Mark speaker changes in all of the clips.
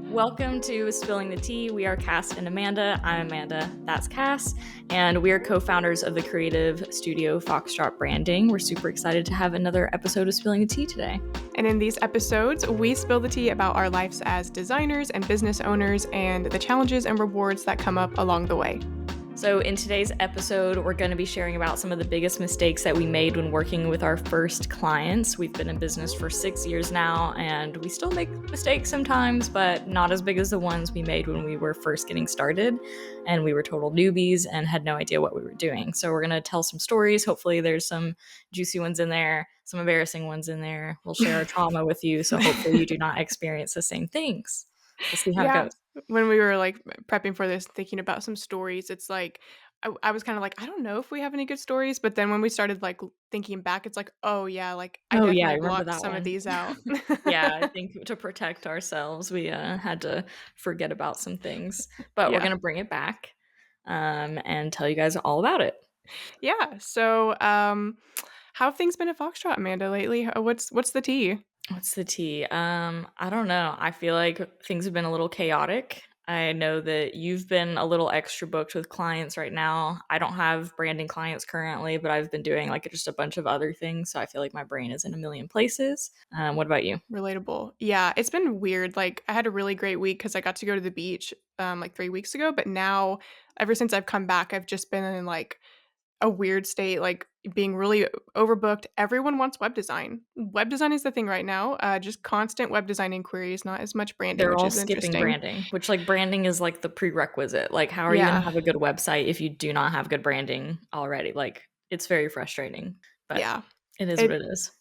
Speaker 1: Welcome to Spilling the Tea. We are Cass and Amanda. I'm Amanda, that's Cass, and we are co-founders of the creative studio Foxtrot Branding. We're super excited to have another episode of Spilling the Tea today.
Speaker 2: And in these episodes, we spill the tea about our lives as designers and business owners and the challenges and rewards that come up along the way.
Speaker 1: So in today's episode, we're going to be sharing about some of the biggest mistakes that we made when working with our first clients. We've been in business for 6 years now, and we still make mistakes sometimes, but not as big as the ones we made when we were first getting started and we were total newbies and had no idea what we were doing. So we're going to tell some stories. Hopefully there's some juicy ones in there, some embarrassing ones in there. We'll share our trauma with you, so hopefully you do not experience the same things. We'll see how it goes.
Speaker 2: When we were like prepping for this, thinking about some stories, it's like I was kind of like, I don't know if we have any good stories, but then when we started like thinking back, it's like, oh yeah, like I
Speaker 1: Oh yeah, I
Speaker 2: definitely
Speaker 1: remember
Speaker 2: blocked
Speaker 1: that
Speaker 2: some of
Speaker 1: one.
Speaker 2: these out.
Speaker 1: Yeah, I think to protect ourselves, we had to forget about some things, but we're
Speaker 2: Yeah.
Speaker 1: gonna bring it back and tell you guys all about it.
Speaker 2: Yeah. So, how have things been at Foxtrot, Amanda, lately? What's the tea?
Speaker 1: What's the tea? I don't know. I feel like things have been a little chaotic. I know that you've been a little extra booked with clients right now. I don't have branding clients currently, but I've been doing like just a bunch of other things. So I feel like my brain is in a million places. What about you?
Speaker 2: Relatable. Yeah, it's been weird. Like I had a really great week because I got to go to the beach like 3 weeks ago, but now ever since I've come back, I've just been in like a weird state, like being really overbooked. Everyone wants web design. Web design is the thing right now. Just constant web design inquiries, not as much branding,
Speaker 1: They're
Speaker 2: which
Speaker 1: all
Speaker 2: is
Speaker 1: skipping
Speaker 2: interesting.
Speaker 1: branding, which like branding is like the prerequisite. Like, how are you going to
Speaker 2: Yeah,
Speaker 1: have a good website if you do not have good branding already? Like, it's very frustrating, but
Speaker 2: yeah.
Speaker 1: it is what
Speaker 2: It.
Speaker 1: it is.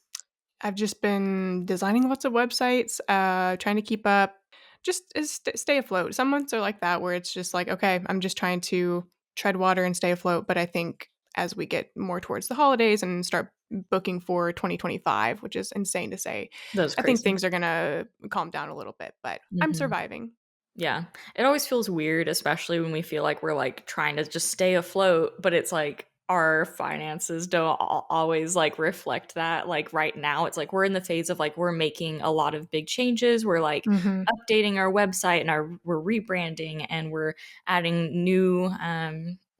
Speaker 2: I've just been designing lots of websites, trying to keep up, just stay afloat. Some months are like that where it's just like, okay, I'm just trying to tread water and stay afloat. But I think as we get more towards the holidays and start booking for 2025, which is insane to say,
Speaker 1: That's
Speaker 2: I think
Speaker 1: crazy.
Speaker 2: things are gonna calm down a little bit. But I'm
Speaker 1: Mhm.
Speaker 2: surviving.
Speaker 1: Yeah. It always feels weird, especially when we feel like we're, like, trying to just stay afloat, but it's like our finances don't always, like, reflect that. Like, right now, it's like we're in the phase of, like, we're making a lot of big changes. We're, like,
Speaker 2: Hmm.
Speaker 1: updating our website and we're rebranding and we're adding new,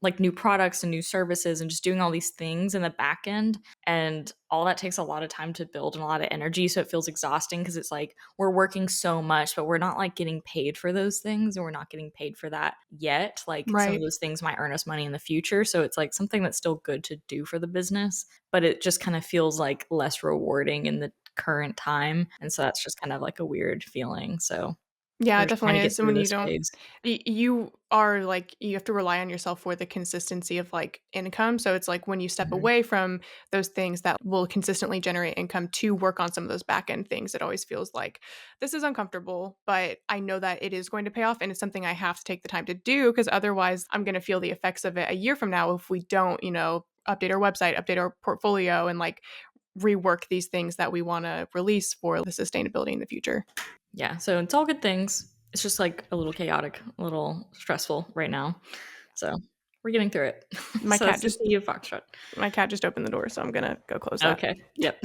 Speaker 1: like, new products and new services and just doing all these things in the back end, and all that takes a lot of time to build and a lot of energy, so it feels exhausting because it's like we're working so much, but we're not like getting paid for those things, and we're not getting paid for that yet. Like some of
Speaker 2: Right.
Speaker 1: those things might earn us money in the future, so it's like something that's still good to do for the business, but it just kind of feels like less rewarding in the current time, and so that's just kind of like a weird feeling. So
Speaker 2: Yeah,
Speaker 1: we're
Speaker 2: it
Speaker 1: just trying
Speaker 2: definitely
Speaker 1: to get
Speaker 2: is. And
Speaker 1: through
Speaker 2: when you
Speaker 1: this
Speaker 2: don't,
Speaker 1: phase.
Speaker 2: you are like, you have to rely on yourself for the consistency of like income. So it's like when you step
Speaker 1: Mhm.
Speaker 2: away from those things that will consistently generate income to work on some of those back end things, it always feels like this is uncomfortable, but I know that it is going to pay off and it's something I have to take the time to do because otherwise I'm going to feel the effects of it a year from now if we don't, update our website, update our portfolio, and like rework these things that we want to release for the sustainability in the future.
Speaker 1: Yeah, so it's all good things. It's just like a little chaotic, a little stressful right now. So we're getting through it.
Speaker 2: My
Speaker 1: So
Speaker 2: cat
Speaker 1: that's the
Speaker 2: just
Speaker 1: tea of Foxtrot.
Speaker 2: My cat just opened the door, so I'm gonna go close that.
Speaker 1: Okay. Yep.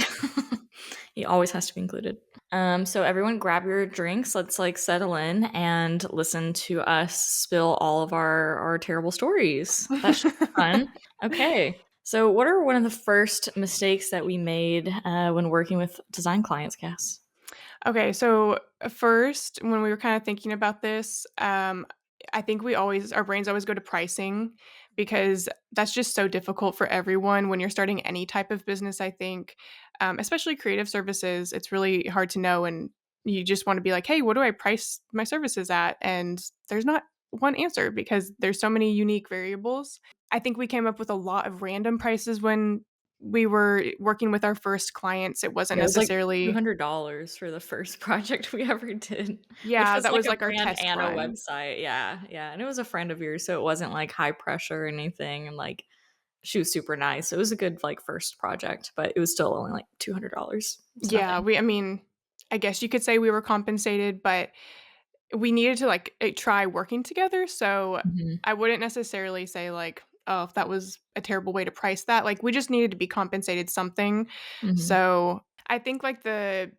Speaker 1: He always has to be included. So everyone grab your drinks. Let's like settle in and listen to us spill all of our terrible stories. That should be fun. Okay. So what are one of the first mistakes that we made when working with design clients, Cass?
Speaker 2: Okay, so first, when we were kind of thinking about this, I think our brains always go to pricing because that's just so difficult for everyone when you're starting any type of business. I think, especially creative services, it's really hard to know, and you just want to be like, hey, what do I price my services at? And there's not one answer because there's so many unique variables. I think we came up with a lot of random prices when we were working with our first clients. It wasn't
Speaker 1: Yeah, it was like
Speaker 2: necessarily.
Speaker 1: $200 for the first project we ever did, which
Speaker 2: Yeah,
Speaker 1: was
Speaker 2: that
Speaker 1: like
Speaker 2: was
Speaker 1: a
Speaker 2: like our
Speaker 1: brand
Speaker 2: test
Speaker 1: and a
Speaker 2: run.
Speaker 1: website. Yeah, yeah, and it was a friend of yours, so it wasn't like high pressure or anything, and like she was super nice. It was a good like first project, but it was still only like $200. It's
Speaker 2: Yeah,
Speaker 1: nothing.
Speaker 2: I mean, I guess you could say we were compensated, but we needed to like try working together. So
Speaker 1: Mhm,
Speaker 2: I wouldn't necessarily say like, oh, if that was a terrible way to price that. Like we just needed to be compensated something.
Speaker 1: mhm.
Speaker 2: So I think like the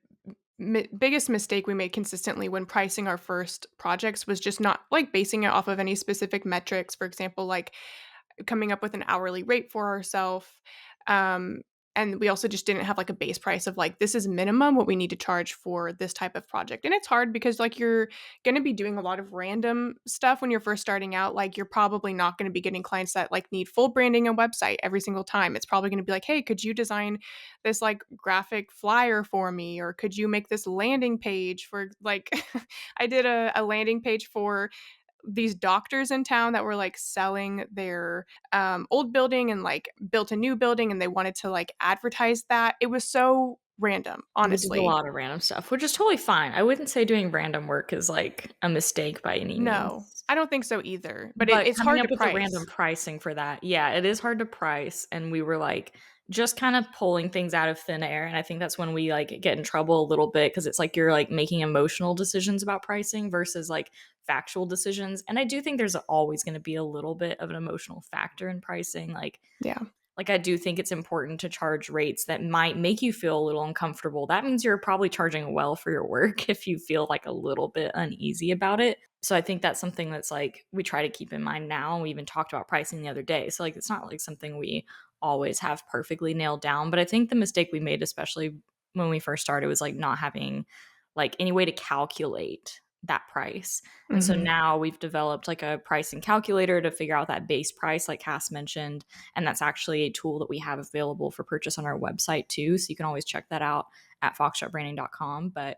Speaker 2: biggest mistake we made consistently when pricing our first projects was just not like basing it off of any specific metrics. For example, like coming up with an hourly rate for ourselves. Um, and we also just didn't have like a base price of like, this is minimum what we need to charge for this type of project. And it's hard because like you're going to be doing a lot of random stuff when you're first starting out. Like you're probably not going to be getting clients that like need full branding and website every single time. It's probably going to be like, hey, could you design this like graphic flyer for me? Or could you make this landing page for like, I did a landing page for these doctors in town that were like selling their old building and like built a new building and they wanted to like advertise that. It was so random,
Speaker 1: We did a
Speaker 2: honestly.
Speaker 1: lot of random stuff, which is totally fine. I wouldn't say doing random work is like a mistake by any
Speaker 2: No,
Speaker 1: means.
Speaker 2: I don't think so either. But
Speaker 1: But
Speaker 2: it's
Speaker 1: coming
Speaker 2: hard to
Speaker 1: up with the random
Speaker 2: price.
Speaker 1: pricing for that, yeah, it is hard to price, and we were, like, just kinda pulling things out of thin air, and I think that's when we, like, get in trouble a little bit because it's like you're, like, making emotional decisions about pricing versus, like, factual decisions, and I do think there's always gonna be a little bit of an emotional factor in pricing,
Speaker 2: Yeah.
Speaker 1: I do think it's important to charge rates that might make you feel a little uncomfortable. That means you're probably charging well for your work if you feel like a little bit uneasy about it. So I think that's something that's like we try to keep in mind now. We even talked about pricing the other day. So like it's not like something we always have perfectly nailed down, but I think the mistake we made especially when we first started was like not having like any way to calculate that price. And so
Speaker 2: Hmm.
Speaker 1: now we've developed like a pricing calculator to figure out that base price like Cass mentioned, and that's actually a tool that we have available for purchase on our website too. So you can always check that out at foxtrotbranding.com. But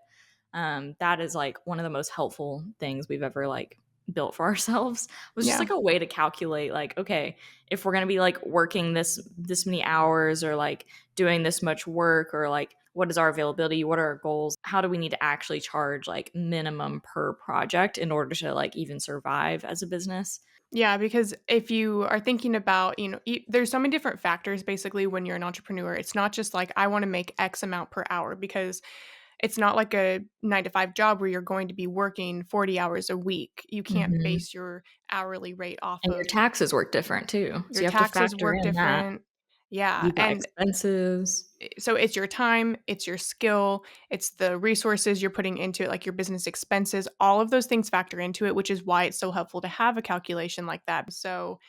Speaker 1: that is like one of the most helpful things we've ever like built for ourselves was just
Speaker 2: Yeah.
Speaker 1: like a way to calculate like okay if we're going to be like working this many hours or like doing this much work or like what is our availability, what are our goals, how do we need to actually charge like minimum per project in order to like even survive as a business.
Speaker 2: Yeah, because if you are thinking about, there's so many different factors basically when you're an entrepreneur. It's not just like, I want to make X amount per hour because it's not like a 9 to 5 job where you're going to be working 40 hours a week. You can't
Speaker 1: Mm-hmm.
Speaker 2: base your hourly rate off
Speaker 1: And your
Speaker 2: of
Speaker 1: taxes work different too. So
Speaker 2: your
Speaker 1: you have to
Speaker 2: taxes
Speaker 1: factor
Speaker 2: work
Speaker 1: in that.
Speaker 2: different. Yeah.
Speaker 1: You've got
Speaker 2: And
Speaker 1: expenses.
Speaker 2: so it's your time, it's your skill, it's the resources you're putting into it, like your business expenses. All of those things factor into it, which is why it's so helpful to have a calculation like that. So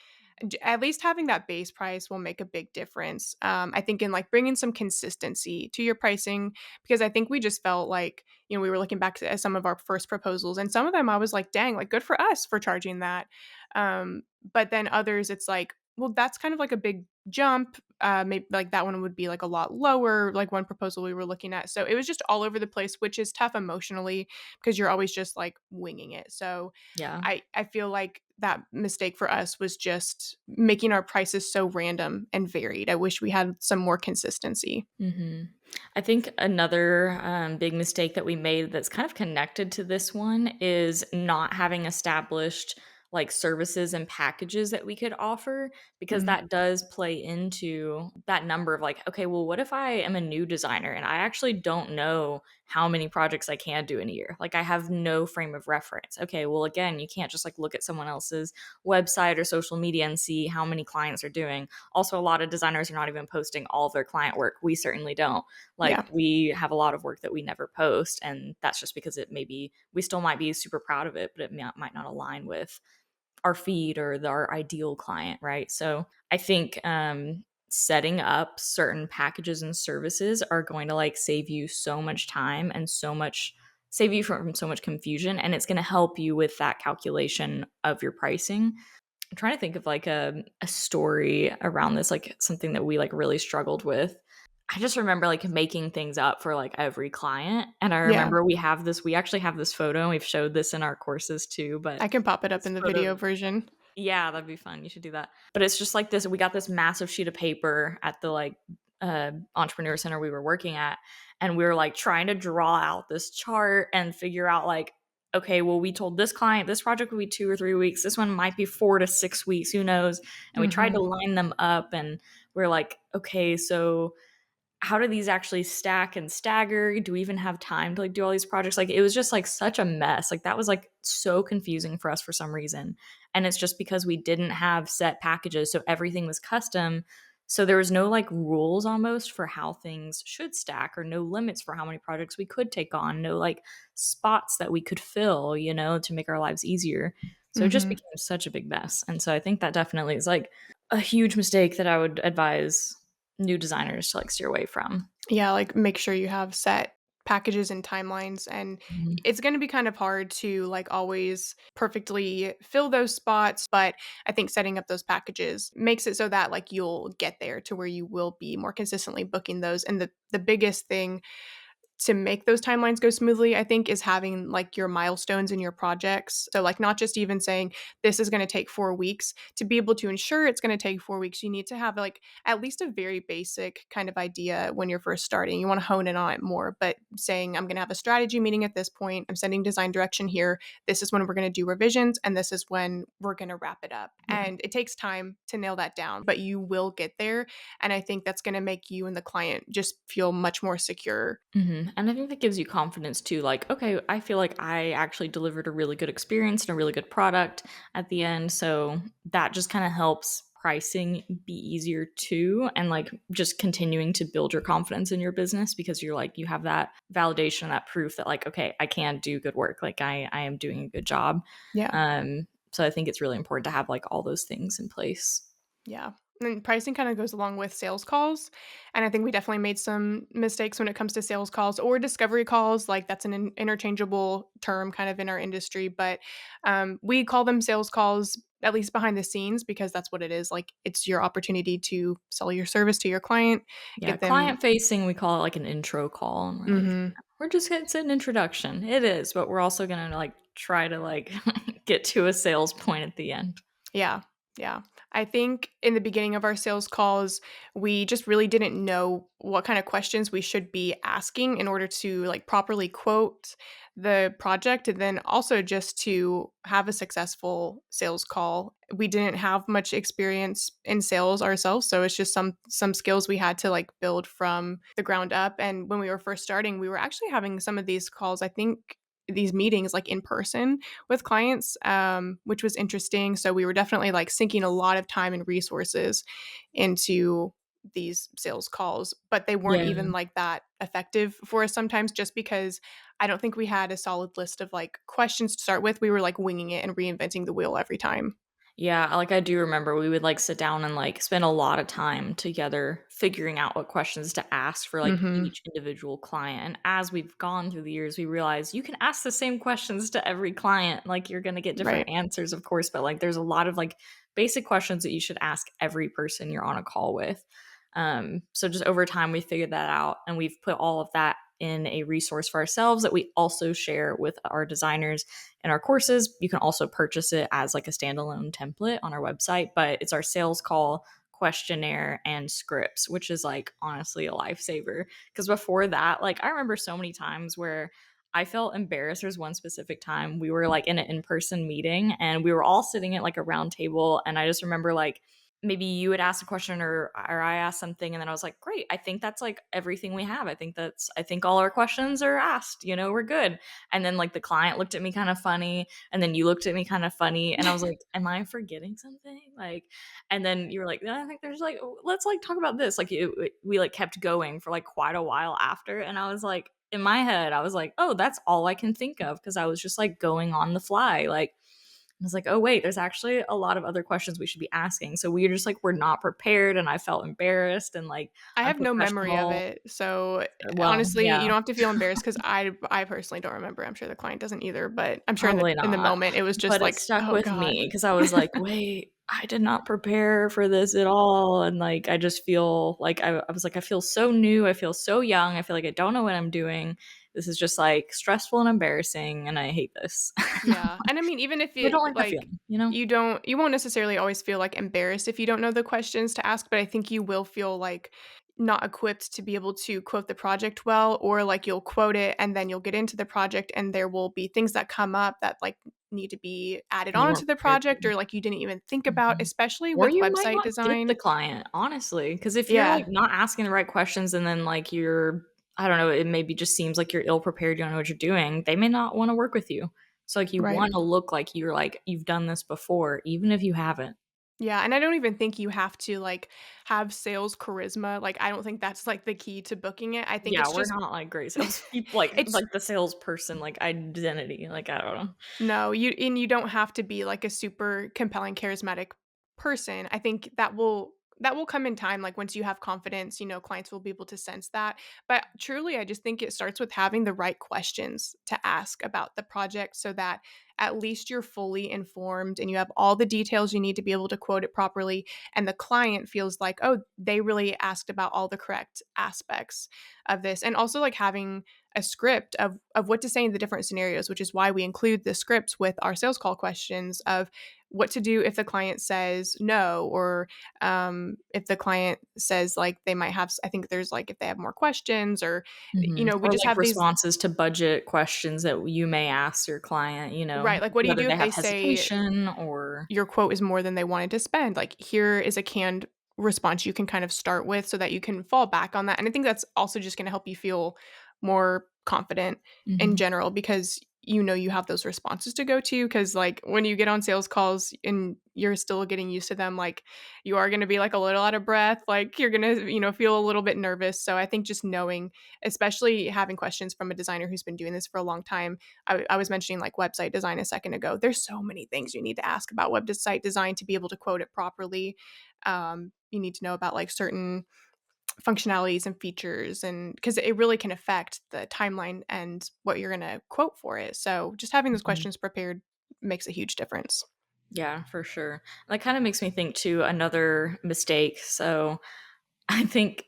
Speaker 2: at least having that base price will make a big difference. I think in like bringing some consistency to your pricing, because I think we just felt like, we were looking back at some of our first proposals and some of them I was like, dang, like good for us for charging that. But then others, it's like, well, that's kind of like a big jump. Maybe like that one would be like a lot lower, like one proposal we were looking at. So it was just all over the place, which is tough emotionally because you're always just like winging it. So
Speaker 1: Yeah.
Speaker 2: I feel like that mistake for us was just making our prices so random and varied. I wish we had some more consistency.
Speaker 1: hmm I think another big mistake that we made that's kind of connected to this one is not having established like services and packages that we could offer because
Speaker 2: Mm,
Speaker 1: that does play into that number of like, okay, well, what if I am a new designer and I actually don't know how many projects I can do in a year? Like, I have no frame of reference. Okay, well, again, you can't just like look at someone else's website or social media and see how many clients are doing. Also, a lot of designers are not even posting all of their client work. We certainly don't. Like
Speaker 2: yeah.
Speaker 1: we have a lot of work that we never post, and that's just because it maybe we still might be super proud of it, but it might not align with our feed or our ideal client, right? So I think setting up certain packages and services are going to like save you so much time and so much save you from so much confusion, and it's going to help you with that calculation of your pricing. I'm trying to think of like a story around this, like something that we like really struggled with. I just remember like making things up for like every client. And I
Speaker 2: Yeah.
Speaker 1: remember we actually have this photo and we've showed this in our courses too. But
Speaker 2: I can pop it up
Speaker 1: this
Speaker 2: in the
Speaker 1: photo,
Speaker 2: video version.
Speaker 1: yeah, that'd be fun. You should do that. But it's just like this. We got this massive sheet of paper at the like entrepreneur center we were working at, and we were like trying to draw out this chart and figure out like, okay, well, we told this client this project would be 2 or 3 weeks. This one might be 4 to 6 weeks. Who knows? And we tried to
Speaker 2: Mhm.
Speaker 1: line them up, and we're like, okay, so how do these actually stack and stagger? Do we even have time to like do all these projects? Like it was just like such a mess. Like that was like so confusing for us for some reason. And it's just because we didn't have set packages. So everything was custom So there was no like rules almost for how things should stack, or no limits for how many projects we could take on, no like spots that we could fill, to make our lives easier. So it just
Speaker 2: Mhm.
Speaker 1: became such a big mess. And so I think that definitely is like a huge mistake that I would advise new designers to like steer away from.
Speaker 2: Yeah, like, make sure you have set packages and timelines, and
Speaker 1: Mhm.
Speaker 2: it's gonna be kind of hard to, like, always perfectly fill those spots, but I think setting up those packages makes it so that, like, you'll get there to where you will be more consistently booking those, and the biggest thing to make those timelines go smoothly, I think, is having like your milestones in your projects. So, like, not just even saying this is going to take 4 weeks. To be able to ensure it's going to take 4 weeks, you need to have like at least a very basic kind of idea when you're first starting. You want to hone in on it more, but saying, I'm going to have a strategy meeting at this point, I'm sending design direction here. This is when we're going to do revisions, and this is when we're going to wrap it up.
Speaker 1: Yeah.
Speaker 2: And it takes time to nail that down, but you will get there. And I think that's going to make you and the client just feel much more secure.
Speaker 1: And I think that gives you confidence too. Like, okay, I feel like I actually delivered a really good experience and a really good product at the end. So that just kind of helps pricing be easier too. And like just continuing to build your confidence in your business, because you're like, you have that validation, that proof that, like, okay, I can do good work. Like, I am doing a good job.
Speaker 2: Yeah.
Speaker 1: So I think it's really important to have like all those things in place.
Speaker 2: Yeah. And pricing kind of goes along with sales calls. And I think we definitely made some mistakes when it comes to sales calls or discovery calls. Like, that's an interchangeable term kind of in our industry. But we call them sales calls, at least behind the scenes, because that's what it is. Like, it's your opportunity to sell your service to your client,
Speaker 1: Yeah,
Speaker 2: get them.
Speaker 1: client facing, we call it like an intro call. And we're like,
Speaker 2: Mhm.
Speaker 1: we're just it's an introduction. It is, but we're also gonna like try to like get to a sales point at the end.
Speaker 2: Yeah. Yeah. I think in the beginning of our sales calls, we just really didn't know what kind of questions we should be asking in order to like properly quote the project, and then also just to have a successful sales call. We didn't have much experience in sales ourselves, so it's just some skills we had to like build from the ground up. And when we were first starting, we were actually having some of these calls, I think these meetings like in person with clients, which was interesting. So we were definitely like sinking a lot of time and resources into these sales calls, but they weren't
Speaker 1: Yeah.
Speaker 2: even like that effective for us sometimes, just because I don't think we had a solid list of like questions to start with. We were like winging it and reinventing the wheel every time.
Speaker 1: Yeah, like I do remember we would like sit down and like spend a lot of time together figuring out what questions to ask for like
Speaker 2: Hmm.
Speaker 1: each individual client. And as we've gone through the years, we realize you can ask the same questions to every client. Like, you're going to get different
Speaker 2: Right.
Speaker 1: answers, of course, but like there's a lot of like basic questions that you should ask every person you're on a call with. So just over time, we figured that out, and we've put all of that in a resource for ourselves that we also share with our designers in our courses. You can also purchase it as like a standalone template on our website, but it's our sales call questionnaire and scripts, which is like honestly a lifesaver. Because before that, like I remember so many times where I felt embarrassed. There's one specific time we were like in an in-person meeting and we were all sitting at like a round table, and I just remember like maybe you had asked a question, or I asked something, and then I was like, "Great, I think that's like everything we have. I think all our questions are asked. We're good." And then like the client looked at me kind of funny, and then you looked at me kind of funny, and I was like, "Am I forgetting something?" Like, and then you were like, "I think there's like let's like talk about this." Like we like kept going for like quite a while after, and I was like, in my head, I was like, "Oh, that's all I can think of," because I was just like going on the fly, like. I was like, oh, wait, there's actually a lot of other questions we should be asking. So we were just like, we're not prepared. And I felt embarrassed and like
Speaker 2: I have no memory of
Speaker 1: unprofessional.
Speaker 2: it. So
Speaker 1: Well,
Speaker 2: honestly, you
Speaker 1: yeah,
Speaker 2: don't have to feel embarrassed, because I personally don't remember. I'm sure the client doesn't either, but I'm sure
Speaker 1: probably
Speaker 2: in the
Speaker 1: not.
Speaker 2: moment it was just
Speaker 1: But it
Speaker 2: like,
Speaker 1: stuck
Speaker 2: oh
Speaker 1: with
Speaker 2: God.
Speaker 1: me because I was like, wait, I did not prepare for this at all. And like, I just feel like I was like, I feel so new. I feel so young. I feel like I don't know what I'm doing. This is just like stressful and embarrassing. And I hate this.
Speaker 2: Yeah, and I mean, even if
Speaker 1: I
Speaker 2: it
Speaker 1: don't like that
Speaker 2: like,
Speaker 1: feeling?
Speaker 2: you won't necessarily always feel, like, embarrassed if you don't know the questions to ask, but I think you will feel, like, not equipped to be able to quote the project well, or, like, you'll quote it and then you'll get into the project and there will be things that come up that, like, need to be added
Speaker 1: And you
Speaker 2: on
Speaker 1: weren't
Speaker 2: to the
Speaker 1: prepared for.
Speaker 2: project, or, like, you didn't even think about,
Speaker 1: Mhm.
Speaker 2: especially
Speaker 1: Or
Speaker 2: with
Speaker 1: you might
Speaker 2: website
Speaker 1: not get the
Speaker 2: design.
Speaker 1: client, honestly, because if you're, like,
Speaker 2: Yeah,
Speaker 1: not asking the right questions and then, like, you're I don't know, it maybe just seems like you're ill prepared, you don't know what you're doing, they may not wanna work with you. So, like, you
Speaker 2: right.
Speaker 1: wanna look like you're like, you've done this before, even if you haven't.
Speaker 2: Yeah, and I don't even think you have to, like, have sales charisma, like, I don't think that's, like, the key to booking it. I think
Speaker 1: Yeah,
Speaker 2: it's
Speaker 1: we're
Speaker 2: just
Speaker 1: not like great salespeople, like
Speaker 2: it's
Speaker 1: the salesperson, like, identity, like, I don't know.
Speaker 2: no, you don't have to be, like, a super compelling, charismatic person. I think that will come in time, like, once you have confidence, clients will be able to sense that. But truly, I just think it starts with having the right questions to ask about the project so that at least you're fully informed and you have all the details you need to be able to quote it properly, and the client feels like, "Oh, they really asked about all the correct aspects of this." And also, like, having a script of what to say in the different scenarios, which is why we include the scripts with our sales call questions of what to do if the client says no, or if the client says like they might have. I think there's like if they have more questions, or
Speaker 1: Mhm.
Speaker 2: we
Speaker 1: Or,
Speaker 2: just
Speaker 1: like,
Speaker 2: have these.
Speaker 1: responses to budget questions that you may ask your client,
Speaker 2: Right, like what do you
Speaker 1: whether
Speaker 2: do
Speaker 1: they
Speaker 2: if they
Speaker 1: have
Speaker 2: say
Speaker 1: hesitation or
Speaker 2: your quote is more than they wanted to spend? Like, here is a canned response you can kind of start with so that you can fall back on that. And I think that's also just going to help you feel more confident in
Speaker 1: Mhm.
Speaker 2: general because you have those responses to go to. Because, like, when you get on sales calls and you're still getting used to them, like, you are going to be like a little out of breath. Like, you're going to, feel a little bit nervous. So I think just knowing, especially having questions from a designer who's been doing this for a long time. I was mentioning like website design a second ago. There's so many things you need to ask about website design to be able to quote it properly. You need to know about like certain functionalities and features, and because it really can affect the timeline and what you're going to quote for it. So just having those
Speaker 1: Mhm.
Speaker 2: questions prepared makes a huge difference.
Speaker 1: Yeah, for sure. That kinda makes me think too another mistake, so I think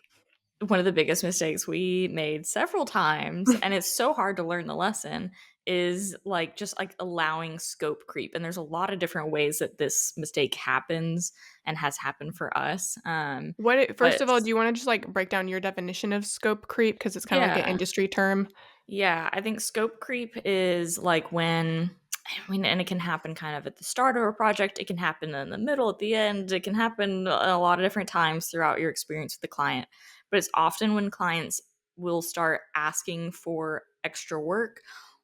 Speaker 1: one of the biggest mistakes we made several times, and it's so hard to learn the lesson, is, like, just, like, allowing scope creep, and there's a lot of different ways that this mistake happens and has happened for us,
Speaker 2: First
Speaker 1: but
Speaker 2: of all, do you want to just like break down your definition of scope creep? Because it's kind of like an
Speaker 1: yeah.
Speaker 2: industry term.
Speaker 1: Yeah, I think scope creep is like when I mean, and it can happen kind of at the start of a project, it can happen in the middle, at the end, it can happen a lot of different times throughout your experience with the client. But it's often when clients will start asking for extra work,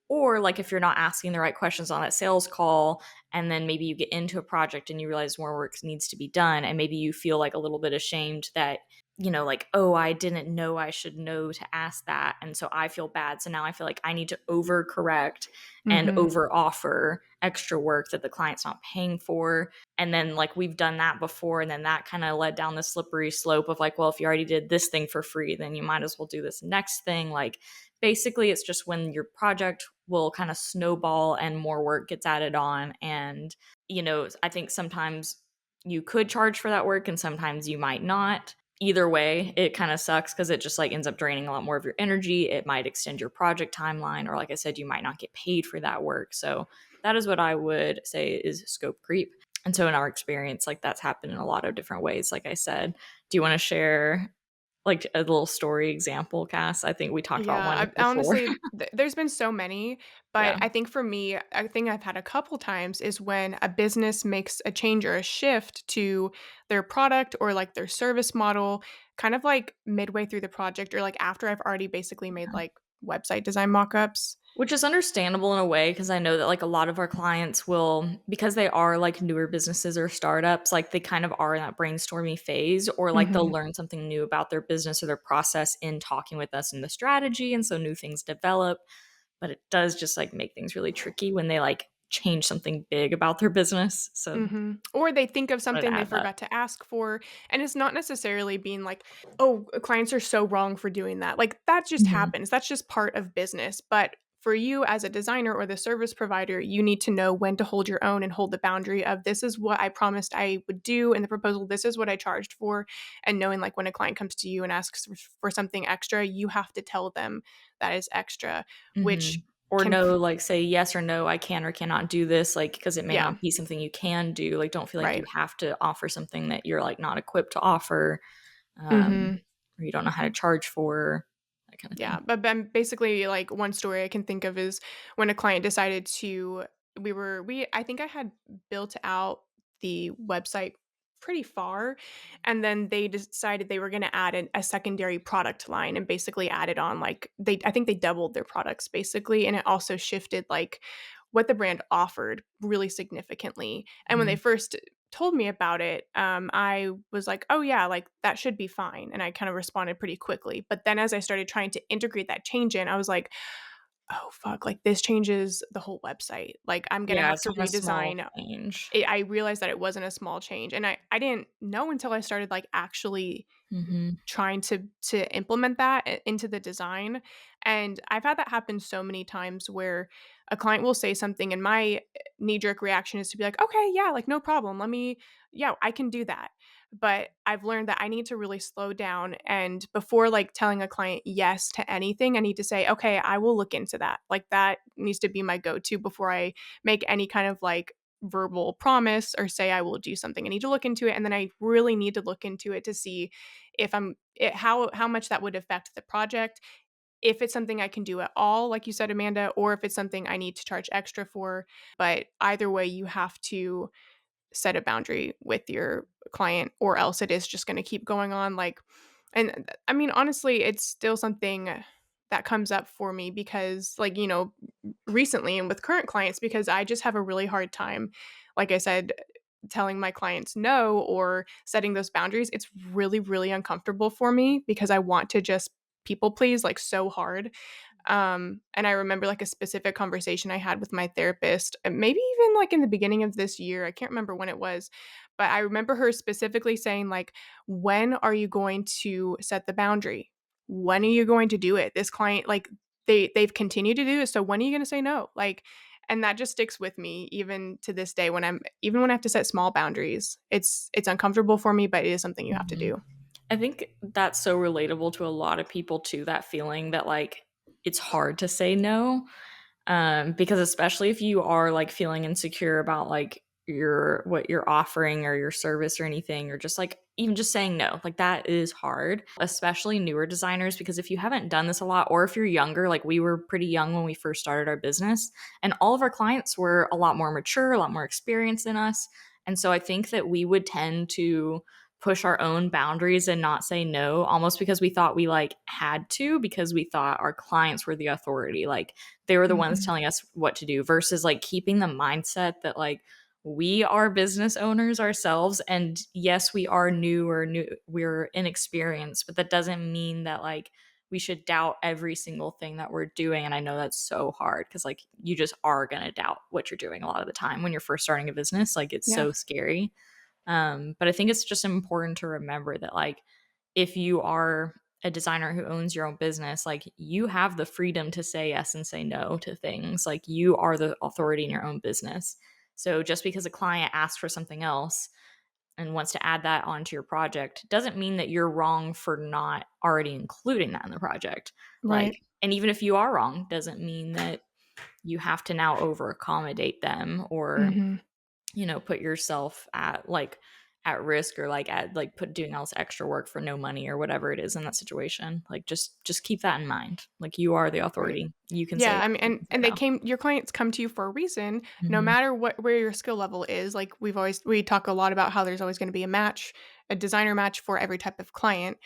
Speaker 1: or like if you're not asking the right questions on that sales call, and then maybe you get into a project and you realize more work needs to be done, and maybe you feel like a little bit ashamed that like, oh, I didn't know I should know to ask that. And so I feel bad. So now I feel like I need to overcorrect and
Speaker 2: Hmm.
Speaker 1: over offer extra work that the client's not paying for. And then, like, we've done that before. And then that kind of led down the slippery slope of, like, well, if you already did this thing for free, then you might as well do this next thing. Like, basically, it's just when your project will kind of snowball and more work gets added on. And, I think sometimes you could charge for that work and sometimes you might not. Either way, it kind of sucks because it just like ends up draining a lot more of your energy. It might extend your project timeline, or like I said, you might not get paid for that work. So that is what I would say is scope creep. And so in our experience, like that's happened in a lot of different ways. Like I said, do you want to share like a little story example, Cass? I think we talked about one
Speaker 2: Yeah, I
Speaker 1: before.
Speaker 2: honestly, there's been so many, but
Speaker 1: Yeah.
Speaker 2: I think for me, a thing I've had a couple times is when a business makes a change or a shift to their product or like their service model, kind of like midway through the project or like after I've already basically made like website design mockups.
Speaker 1: Which is understandable in a way because I know that like a lot of our clients will, because they are like newer businesses or startups, like they kind of are in that brainstorming phase, or like they'll
Speaker 2: Mhm.
Speaker 1: learn something new about their business or their process in talking with us in the strategy. And so new things develop. But it does just like make things really tricky when they like change something big about their business. So
Speaker 2: Mhm. Or they think of
Speaker 1: I wanted to
Speaker 2: something they
Speaker 1: add that.
Speaker 2: forgot to ask for, and it's not necessarily being like, "Oh, clients are so wrong for doing that." Like, that just
Speaker 1: Mhm.
Speaker 2: happens. That's just part of business. But for you as a designer or the service provider, you need to know when to hold your own and hold the boundary of, "This is what I promised I would do in the proposal. This is what I charged for." And knowing, like, when a client comes to you and asks for something extra, you have to tell them that is extra, which
Speaker 1: Mhm. Or
Speaker 2: can
Speaker 1: no,
Speaker 2: f
Speaker 1: like, say yes or no, I can or cannot do this, like, because it may
Speaker 2: yeah,
Speaker 1: not be something you can do, like, don't feel like you
Speaker 2: right.
Speaker 1: have to offer something that you're, like, not equipped to offer,
Speaker 2: Mhm.
Speaker 1: or you don't know how to charge for, that kinda
Speaker 2: Yeah,
Speaker 1: thing.
Speaker 2: but then basically, like, one story I can think of is when a client decided to we I think I had built out the website pretty far, and then they decided they were gonna add a secondary product line and basically added on, like, I think they doubled their products basically, and it also shifted, like, what the brand offered really significantly. And when they
Speaker 1: Mhm.
Speaker 2: first told me about it, I was like, "Oh, yeah, like, that should be fine," and I kind of responded pretty quickly, but then as I started trying to integrate that change in, I was like, "Oh, fuck, like, this changes the whole website, like, I'm gonna
Speaker 1: Yeah,
Speaker 2: have
Speaker 1: it's
Speaker 2: to
Speaker 1: not a small
Speaker 2: redesign."
Speaker 1: change.
Speaker 2: I realized that it wasn't a small change, and I didn't know until I started, like, actually
Speaker 1: Mhm.
Speaker 2: trying to implement that into the design, and I've had that happen so many times where a client will say something and my knee jerk reaction is to be like, "Okay, yeah, like no problem. Let me yeah, I can do that." But I've learned that I need to really slow down, and before like telling a client yes to anything, I need to say, "Okay, I will look into that." Like that needs to be my go-to before I make any kind of like verbal promise or say I will do something. I need to look into it, and then I really need to look into it to see if how much that would affect the project, if it's something I can do at all, like you said, Amanda, or if it's something I need to charge extra for. But either way, you have to set a boundary with your client, or else it is just going to keep going on. Like, and I mean, honestly, it's still something that comes up for me because, like, recently and with current clients, because I just have a really hard time, like I said, telling my clients no or setting those boundaries. It's really, really uncomfortable for me because I want to just people please like so hard. And I remember like a specific conversation I had with my therapist, maybe even like in the beginning of this year. I can't remember when it was, but I remember her specifically saying, like, when are you going to set the boundary? When are you going to do it? This client, like, they've continued to do it. So when are you going to say no? Like, and that just sticks with me even to this day when when I have to set small boundaries. It's uncomfortable for me, but it is something you have to
Speaker 1: Mhm.
Speaker 2: do.
Speaker 1: I think that's so relatable to a lot of people too, that feeling that like it's hard to say no. Because especially if you are like feeling insecure about like your what you're offering or your service or anything, or just like even just saying no, like that is hard, especially newer designers, because if you haven't done this a lot, or if you're younger, like we were pretty young when we first started our business, and all of our clients were a lot more mature, a lot more experienced than us. And so I think that we would tend to push our own boundaries and not say no, almost because we thought we like had to, because we thought our clients were the authority, like they were the ones
Speaker 2: Mhm.
Speaker 1: telling us what to do, versus like keeping the mindset that like we are business owners ourselves, and yes, we are we're inexperienced, but that doesn't mean that like we should doubt every single thing that we're doing. And I know that's so hard because like you just are going to doubt what you're doing a lot of the time when you're first starting a business. Like it's
Speaker 2: Yeah.
Speaker 1: so scary. But I think it's just important to remember that, like, if you are a designer who owns your own business, like, you have the freedom to say yes and say no to things. Like, you are the authority in your own business. So just because a client asks for something else and wants to add that onto your project doesn't mean that you're wrong for not already including that in the project. Like,
Speaker 2: Right.
Speaker 1: and even if you are wrong, doesn't mean that you have to now over accommodate them, or
Speaker 2: Mhm.
Speaker 1: put yourself at like at risk, or like at like put doing all this extra work for no money or whatever it is in that situation. Like just keep that in mind. Like you are the
Speaker 2: Right.
Speaker 1: authority. You can say
Speaker 2: Yeah,
Speaker 1: yes,
Speaker 2: I mean,
Speaker 1: you
Speaker 2: and
Speaker 1: can say
Speaker 2: and they
Speaker 1: no.
Speaker 2: came your clients come to you for a reason, no
Speaker 1: Mhm.
Speaker 2: matter what where your skill level is. Like we talk a lot about how there's always going to be a match, a designer match for every type of client.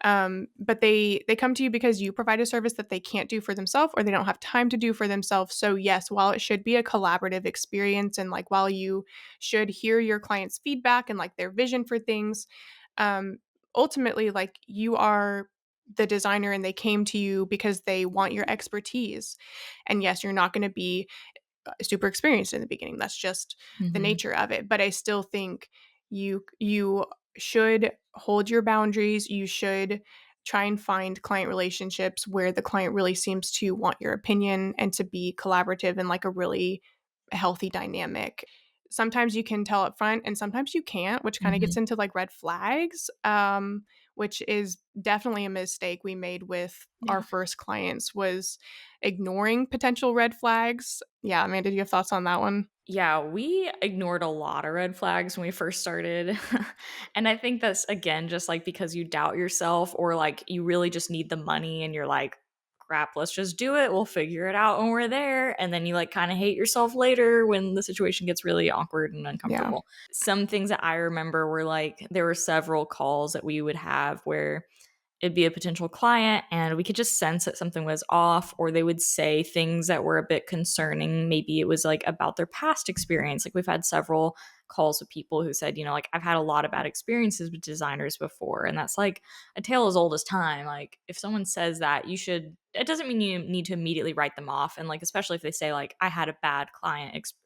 Speaker 2: But they come to you because you provide a service that they can't do for themselves or they don't have time to do for themselves. So yes, while it should be a collaborative experience and like while you should hear your clients' feedback and like their vision for things, um, ultimately like you are the designer and they came to you because they want your expertise. And yes, you're not going to be super experienced in the beginning. That's just the
Speaker 1: Mhm.
Speaker 2: nature of it. But I still think you should hold your boundaries. You should try and find client relationships where the client really seems to want your opinion and to be collaborative and like a really healthy dynamic. Sometimes you can tell up front and sometimes you can't, which kind of gets
Speaker 1: Mhm.
Speaker 2: into like red flags, which is definitely a mistake we made with our
Speaker 1: Yeah.
Speaker 2: first clients was ignoring potential red flags. Yeah, Amanda, do you have thoughts on that one?
Speaker 1: Yeah, we ignored a lot of red flags when we first started. And I think that's again just like because you doubt yourself, or like you really just need the money and you're like, crap, let's just do it. We'll figure it out when we're there. And then you like kind of hate yourself later when the situation gets really awkward and
Speaker 2: Yeah.
Speaker 1: uncomfortable. Some things that I remember were like there were several calls that we would have where it'd be a potential client and we could just sense that something was off, or they would say things that were a bit concerning. Maybe it was like about their past experience. Like we've had several calls with people who said, like, I've had a lot of bad experiences with designers before. And that's like a tale as old as time. Like, if someone says that, it doesn't mean you need to immediately write them off. And like, especially if they say, like, I had a bad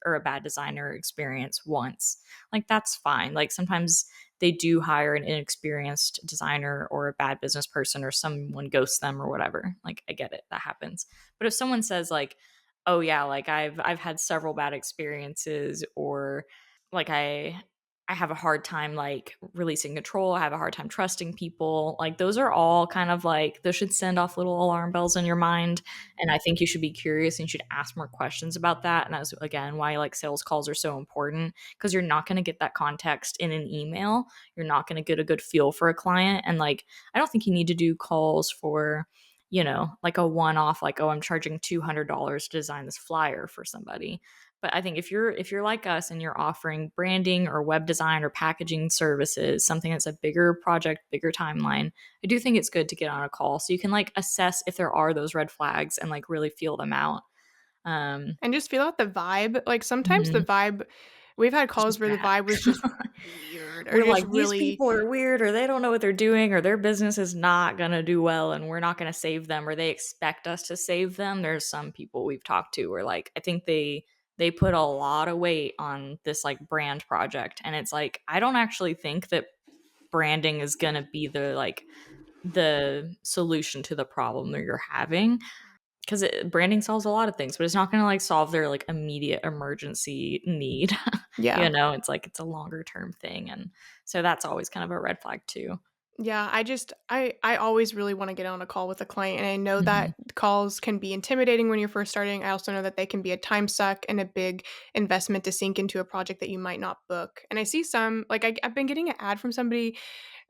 Speaker 1: or a bad designer experience once, like, that's fine. Like, sometimes they do hire an inexperienced designer or a bad business person, or someone ghosts them or whatever. Like, I get it. That happens. But if someone says, like, oh yeah, like, I've had several bad experiences, or like, I have a hard time, like, releasing control, I have a hard time trusting people, like, those are all kind of like, those should send off little alarm bells in your mind. And I think you should be curious and you should ask more questions about that. And that's, again, why, like, sales calls are so important, because you're not going to get that context in an email. You're not going to get a good feel for a client. And like, I don't think you need to do calls for, like, a one off, like, oh, I'm charging $200 to design this flyer for somebody. But I think if you're like us and you're offering branding or web design or packaging services, something that's a bigger project, bigger timeline, I do think it's good to get on a call so you can, like, assess if there are those red flags and, like, really feel them out. Um,
Speaker 2: And just feel out the vibe. Like, sometimes the
Speaker 1: mhm,
Speaker 2: vibe we've had
Speaker 1: it's
Speaker 2: calls
Speaker 1: just
Speaker 2: where the
Speaker 1: bad.
Speaker 2: vibe was just weird or
Speaker 1: We're
Speaker 2: just
Speaker 1: like, these
Speaker 2: really.
Speaker 1: people are weird, or they don't know what they're doing, or their business is not gonna do well, and we're not gonna save them, or they expect us to save them. There's some people we've talked to where, like, I think they put a lot of weight on this, like, brand project, and it's like, I don't actually think that branding is gonna be the solution to the problem that you're having, because branding solves a lot of things, but it's not gonna, like, solve their, like, immediate emergency need.
Speaker 2: Yeah.
Speaker 1: It's like, it's a longer term thing, and so that's always kind of a red flag too.
Speaker 2: Yeah, I always really wanna get on a call with a client, and I know that
Speaker 1: Mhm.
Speaker 2: calls can be intimidating when you're first starting. I also know that they can be a time suck and a big investment to sink into a project that you might not book. And I see some like, I've been getting an ad from somebody,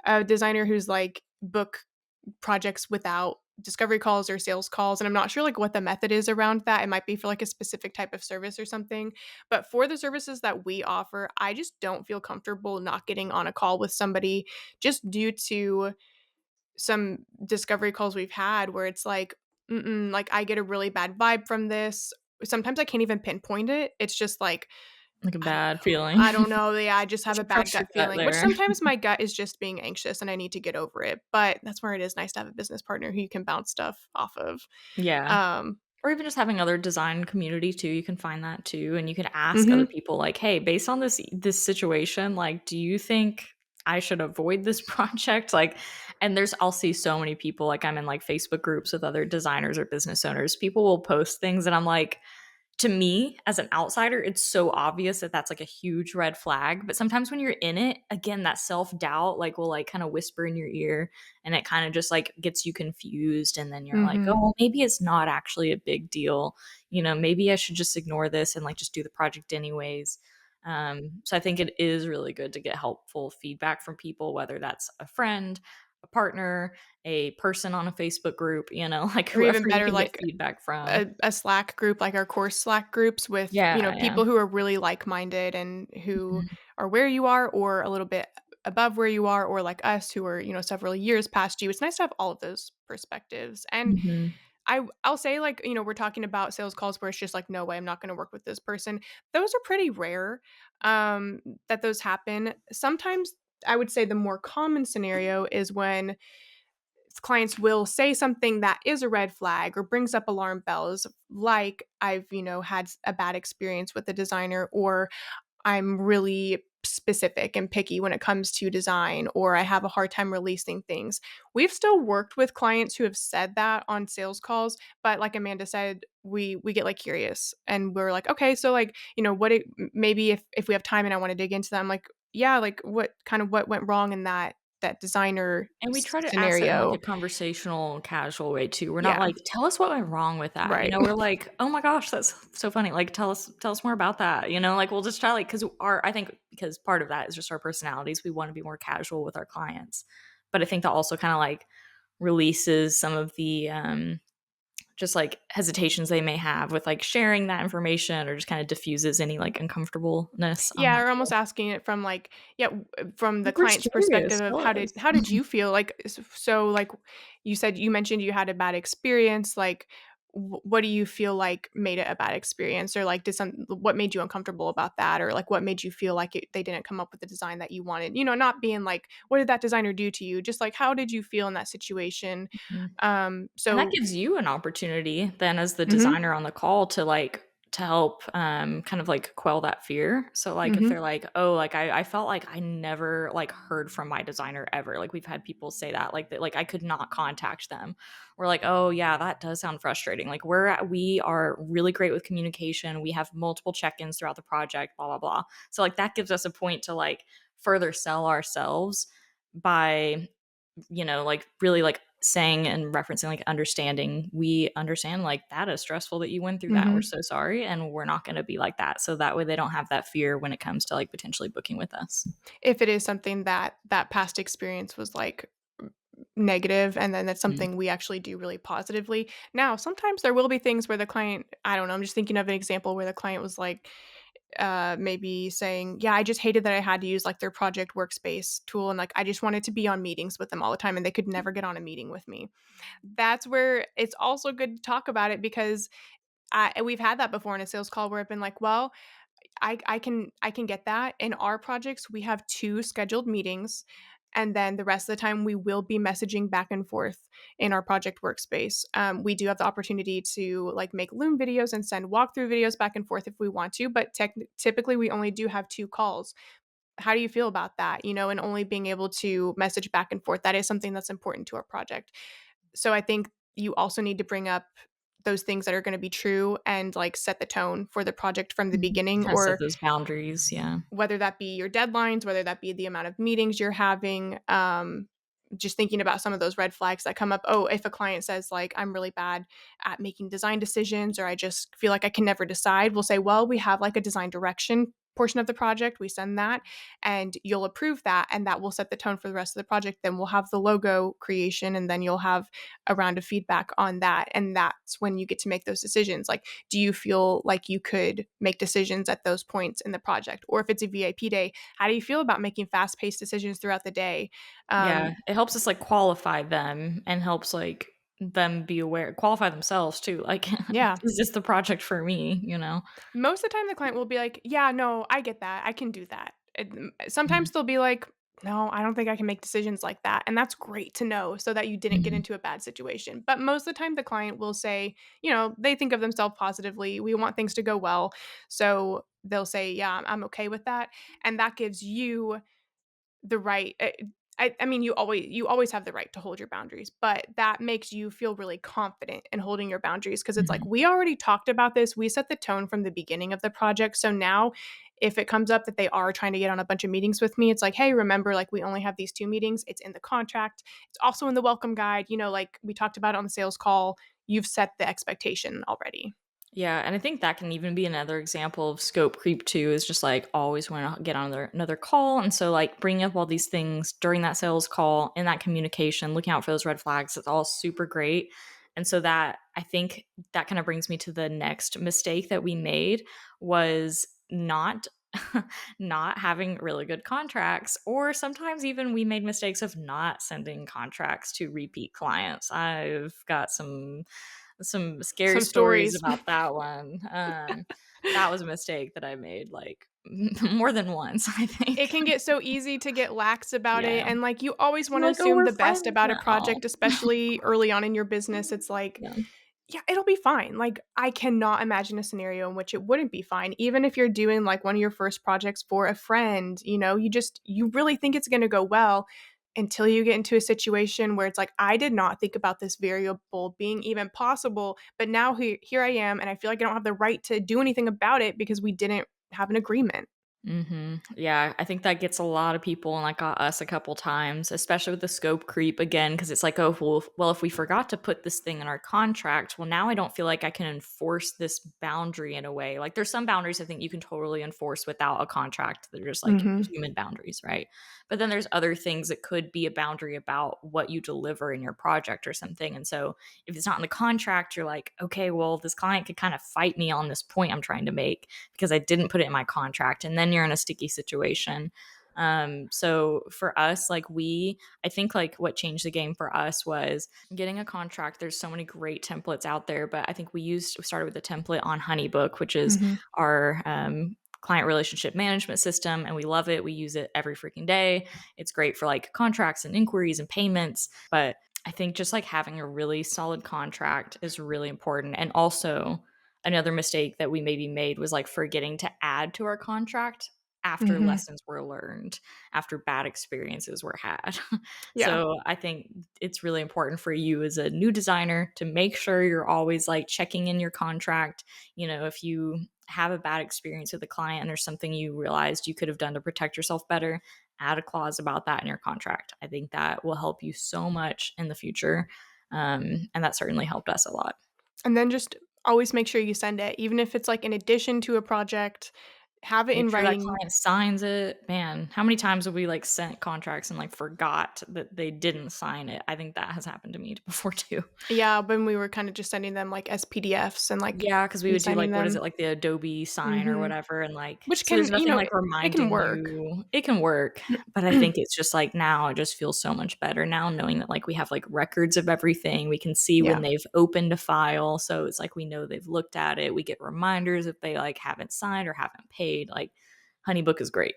Speaker 2: a designer who's, like, book projects without discovery calls or sales calls, and I'm not sure, like, what the method is around that. It might be for, like, a specific type of service or something, but for the services that we offer, I just don't feel comfortable not getting on a call with somebody just due to some discovery calls we've had where it's like, "Mm-mm, like, I get a really bad vibe from this." Sometimes I can't even pinpoint it. It's just like,
Speaker 1: Like a
Speaker 2: I don't
Speaker 1: bad
Speaker 2: know.
Speaker 1: feeling.
Speaker 2: I don't know. Yeah, I just
Speaker 1: You
Speaker 2: have a
Speaker 1: should
Speaker 2: bad
Speaker 1: trust your
Speaker 2: gut
Speaker 1: gut
Speaker 2: feeling, which
Speaker 1: there.
Speaker 2: sometimes my gut is just being anxious and I need to get over it. But that's where it is nice to have a business partner who you can bounce stuff off of.
Speaker 1: Yeah.
Speaker 2: Um,
Speaker 1: Or even just having other design community too, you can find that too, and you can ask other
Speaker 2: mhm.
Speaker 1: people, like, "Hey, based on this situation, like, do you think I should avoid this project?" Like, and I'll see so many people, like, I'm in, like, Facebook groups with other designers or business owners. People will post things and I'm like, to me as an outsider, it's so obvious that that's, like, a huge red flag. But sometimes when you're in it, again, that self-doubt, like, will, like, kind of whisper in your ear, and it kind of just, like, gets you confused. And then you're like, oh,
Speaker 2: Mhm.
Speaker 1: well, maybe it's not actually a big deal. Maybe I should just ignore this and, like, just do the project anyways. So I think it is really good to get helpful feedback from people, whether that's a friend, a partner, a person on a Facebook group, like,
Speaker 2: Or
Speaker 1: whoever
Speaker 2: even
Speaker 1: you
Speaker 2: better,
Speaker 1: can get
Speaker 2: like
Speaker 1: feedback from.
Speaker 2: a Slack group, like our course Slack groups with,
Speaker 1: Yeah, yeah.
Speaker 2: people who are really like-minded and who
Speaker 1: Mhm.
Speaker 2: are where you are or a little bit above where you are, or like us who are, several years past you. It's nice to have all of those perspectives. And
Speaker 1: Mhm.
Speaker 2: I'll say, like, we're talking about sales calls where it's just like, "No way, I'm not gonna work with this person." Those are pretty rare, that those happen. Sometimes I would say the more common scenario is when clients will say something that is a red flag or brings up alarm bells, like, I've, had a bad experience with a designer, or I'm really specific and picky when it comes to design, or I have a hard time releasing things. We've still worked with clients who have said that on sales calls, but like Amanda said, we get, like, curious and we're like, okay, so, like, maybe if we have time and I want to dig into them, like, yeah, like, what went wrong in that designer
Speaker 1: And we try to ask it in, like, a
Speaker 2: scenario.
Speaker 1: conversational, casual way too. We're not
Speaker 2: Yeah,
Speaker 1: like, "Tell us what went wrong with that."
Speaker 2: right.
Speaker 1: We're like, "Oh my gosh, that's so funny. Like, tell us more about that." Like, we'll just try, like, because our I think because part of that is just our personalities. We wanna be more casual with our clients. But I think that also kinda, like, releases some of the, just, like, hesitations they may have with, like, sharing that information, or just kinda diffuses any, like, uncomfortableness on
Speaker 2: Yeah,
Speaker 1: that
Speaker 2: or almost
Speaker 1: level.
Speaker 2: asking it from, like, yeah, from the
Speaker 1: Like, we're
Speaker 2: client's perspective
Speaker 1: curious,
Speaker 2: of
Speaker 1: tell
Speaker 2: how did
Speaker 1: us.
Speaker 2: you feel? Like, like, you mentioned you had a bad experience, like, what do you feel like made it a bad experience, or like what made you uncomfortable about that, or like what made you feel like they didn't come up with the design that you wanted? Not being like, what did that designer do to you? Just like, how did you feel in that situation?
Speaker 1: Mhm. And that
Speaker 2: So
Speaker 1: gives you an opportunity then as the
Speaker 2: mhm,
Speaker 1: designer on the call to help kind of like quell that fear. So like if
Speaker 2: mhm,
Speaker 1: they're like, oh, like I felt like I never like heard from my designer ever. Like we've had people say that, like that, like I could not contact them. We're like, oh yeah, that does sound frustrating. Like we are really great with communication. We have multiple check-ins throughout the project, blah, blah, blah. So like that gives us a point to like further sell ourselves by like really like saying and referencing like understanding. We understand like that is stressful that you went through that. We're
Speaker 2: mhm.
Speaker 1: so sorry. And we're not going to be like that. So that way they don't have that fear when it comes to like potentially booking with us.
Speaker 2: If it is something that past experience was like negative, and then that's
Speaker 1: Mm.
Speaker 2: something we actually do really positively. Now, sometimes there will be things where the client, I don't know, I'm just thinking of an example where the client was like, maybe saying, "Yeah, I just hated that I had to use like their project workspace tool, and like I just wanted to be on meetings with them all the time, and they could never get on a meeting with me." That's where it's also good to talk about it, because we've had that before in a sales call where I've been like, "Well, I can get that. In our projects, we have 2 scheduled meetings, and then the rest of the time we will be messaging back and forth in our project workspace. We do have the opportunity to like make Loom videos and send walkthrough videos back and forth if we want to, but typically we only do have 2 calls. How do you feel about that? And only being able to message back and forth, that is something that's important to our project. So I think you also need to bring up those things that are going to be true and like set the tone for the project from the
Speaker 1: Mhm.
Speaker 2: beginning,
Speaker 1: Kind of set
Speaker 2: or
Speaker 1: those boundaries. Yeah.
Speaker 2: whether that be your deadlines, whether that be the amount of meetings you're having. Just thinking about some of those red flags that come up. Oh, if a client says like, I'm really bad at making design decisions, or I just feel like I can never decide, we'll say, well, we have like a design direction portion of the project. We send that and you'll approve that, and that will set the tone for the rest of the project. Then we'll have the logo creation, and then you'll have a round of feedback on that. And that's when you get to make those decisions. Like, do you feel like you could make decisions at those points in the project? Or if it's a VIP day, how do you feel about making fast paced decisions throughout the day?
Speaker 1: Yeah.
Speaker 2: Um,
Speaker 1: It helps us like qualify them and helps like them be aware, qualify themselves too. Like,
Speaker 2: yeah.
Speaker 1: is this the project for me?
Speaker 2: Most of the time, the client will be like, yeah, no, I get that. I can do that.
Speaker 1: Mhm.
Speaker 2: Sometimes they'll be like, no, I don't think I can make decisions like that. And that's great to know, so that you didn't get
Speaker 1: Mhm.
Speaker 2: into a bad situation. But most of the time, the client will say, they think of themselves positively. We want things to go well. So they'll say, yeah, I'm okay with that. And that gives you the right. I mean, you always have the right to hold your boundaries, but that makes you feel really confident in holding your boundaries, because it's like,
Speaker 1: Mhm.
Speaker 2: we already talked about this. We set the tone from the beginning of the project. So now if it comes up that they are trying to get on a bunch of meetings with me, it's like, hey, remember, like, we only have these 2 meetings. It's in the contract. It's also in the welcome guide. Like we talked about on the sales call. You've set the expectation already.
Speaker 1: Yeah, and I think that can even be another example of scope creep too, is just like always want to get on another call. And so like bringing up all these things during that sales call, in that communication, looking out for those red flags, it's all super great. And so that I think that kind of brings me to the next mistake that we made was not having really good contracts, or sometimes even we made mistakes of not sending contracts to repeat clients. I've got some scary
Speaker 2: Some
Speaker 1: stories
Speaker 2: stories.
Speaker 1: about that one. That was a mistake that I made like more than once, I
Speaker 2: It
Speaker 1: think.
Speaker 2: can get so easy to get lax about it,
Speaker 1: Yeah.
Speaker 2: and, like, you always
Speaker 1: You're
Speaker 2: wanna
Speaker 1: like, "Oh,
Speaker 2: assume
Speaker 1: we're
Speaker 2: the best
Speaker 1: friends
Speaker 2: about a
Speaker 1: now."
Speaker 2: project, especially early on in your business. It's like,
Speaker 1: Yeah.
Speaker 2: yeah, it'll be fine. Like, I cannot imagine a scenario in which it wouldn't be fine. Even if you're doing, like, one of your first projects for a friend, you really think it's gonna go well, until you get into a situation where it's like, "I did not think about this variable being even possible, but now here I am, and I feel like I don't have the right to do anything about it because we didn't have an agreement."
Speaker 1: Yeah, I think that gets a lot of people, and that got us a couple times, especially with the scope creep again, because it's like, oh, well, if we forgot to put this thing in our contract, well, now I don't feel like I can enforce this boundary in a way. Like, there's some boundaries I think you can totally enforce without a contract. They're just like
Speaker 2: Mhm.
Speaker 1: human boundaries, right? But then there's other things that could be a boundary about what you deliver in your project or something. And so if it's not in the contract, you're like, okay, well, this client could kind of fight me on this point I'm trying to make because I didn't put it in my contract. And then you're in a sticky situation. So for us, like I think like what changed the game for us was getting a contract. There's so many great templates out there, but I think we started with a template on Honeybook, which is
Speaker 2: Mhm.
Speaker 1: our client relationship management system, and we love it. We use it every freaking day. It's great for like contracts and inquiries and payments, but I think just like having a really solid contract is really important. And also, another mistake that we maybe made was like forgetting to add to our contract after
Speaker 2: Mhm.
Speaker 1: lessons were learned, after bad experiences were had.
Speaker 2: Yeah.
Speaker 1: So I think it's really important for you as a new designer to make sure you're always like checking in your contract. You know, if you have a bad experience with a client and there's something you realized you could have done to protect yourself better, add a clause about that in your contract. I think that will help you so much in the future. And that certainly helped us a lot.
Speaker 2: And then just always make sure you send it, even if it's, like, in addition to a project, have it
Speaker 1: Make
Speaker 2: in
Speaker 1: sure that
Speaker 2: writing.
Speaker 1: client signs it. Man, how many times have we like sent contracts and like forgot that they didn't sign it? I think that has happened to me before too.
Speaker 2: Yeah, when we were kinda just sending them, like, as PDFs and, like,
Speaker 1: Yeah, because we would do
Speaker 2: e-signing
Speaker 1: like what is it,
Speaker 2: them.
Speaker 1: like the Adobe sign or
Speaker 2: Mhm.
Speaker 1: whatever, and like
Speaker 2: Which
Speaker 1: so there's
Speaker 2: can,
Speaker 1: nothing like
Speaker 2: it can
Speaker 1: reminding
Speaker 2: work.
Speaker 1: you. It can work, but I think it's just like now it just feels so much better now knowing that like we have like records of everything. We can see when
Speaker 2: Yeah.
Speaker 1: they've opened a file, so it's like we know they've looked at it. We get reminders if they like haven't signed or haven't paid. Like Honeybook is great.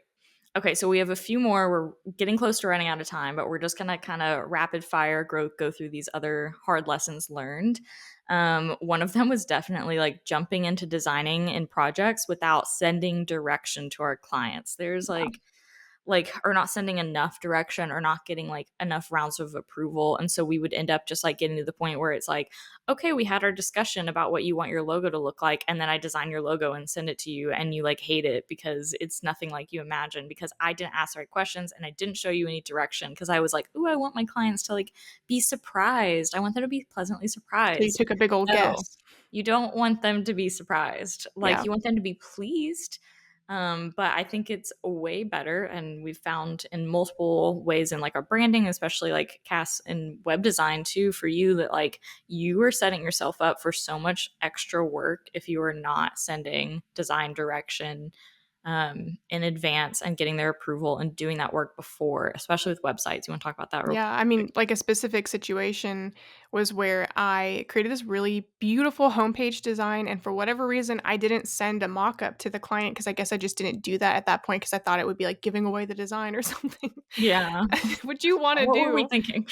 Speaker 1: Okay, so we have a few more. We're getting close to running out of time, but we're just gonna kind of rapid fire go through these other hard lessons learned. One of them was definitely like jumping into designing in projects without sending direction to our clients. There's like or not sending enough direction or not getting like enough rounds of approval, and so we would end up just like getting to the point where it's like, okay, we had our discussion about what you want your logo to look like, and then I design your logo and send it to you, and you like hate it because it's nothing like you imagine, because I didn't ask the right questions and I didn't show you any direction, because I was like, ooh, I want my clients to like be surprised, I want them to be pleasantly
Speaker 2: So you
Speaker 1: surprised.
Speaker 2: took a big old
Speaker 1: No,
Speaker 2: guess.
Speaker 1: you don't want them to be surprised. Like
Speaker 2: Yeah.
Speaker 1: you want them to be pleased. But I think it's way better, and we've found in multiple ways in like our branding, especially like Cass in web design too, for you, that like you are setting yourself up for so much extra work if you are not sending design direction in advance and getting their approval and doing that work before, especially with websites. You want to talk about that real
Speaker 2: Yeah, I
Speaker 1: quick?
Speaker 2: mean, like, a specific situation was where I created this really beautiful homepage design, and for whatever reason, I didn't send a mock-up to the client because I guess I just didn't do that at that point because I thought it would be, like, giving away the design or something,
Speaker 1: Yeah.
Speaker 2: which you wanna
Speaker 1: What were we
Speaker 2: do.
Speaker 1: thinking?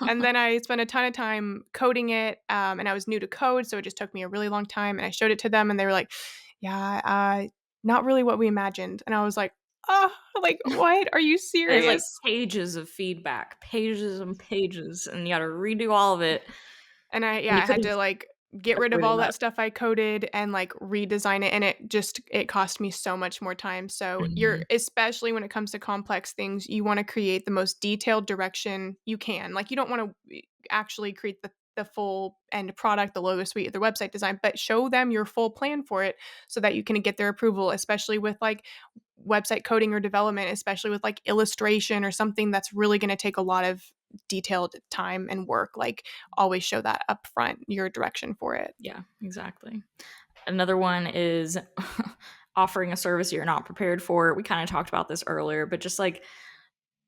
Speaker 2: And then I spent a ton of time coding it, and I was new to code, so it just took me a really long time, and I showed it to them, and they were like, "Yeah, not really what we imagined." And I was like, "Oh, like, what? Are you
Speaker 1: There's like
Speaker 2: serious?"
Speaker 1: pages of feedback, pages and pages, and you got to redo all of it.
Speaker 2: And
Speaker 1: And you
Speaker 2: I
Speaker 1: could
Speaker 2: had
Speaker 1: have
Speaker 2: to, like, get rid of
Speaker 1: separated
Speaker 2: all
Speaker 1: them up.
Speaker 2: that stuff I coded and, like, redesign it, and it cost me so much more time, so you're
Speaker 1: Mhm.
Speaker 2: especially when it comes to complex things, you wanna create the most detailed direction you can. Like, you don't wanna actually create the full end product, the logo suite, the website design, but show them your full plan for it so that you can get their approval, especially with, like, website coding or development, especially with, like, illustration or something that's really gonna take a lot of detailed time and work, like, always show that up front, your direction for it.
Speaker 1: Yeah, exactly. Another one is offering a service you're not prepared for. We kind of talked about this earlier, but just like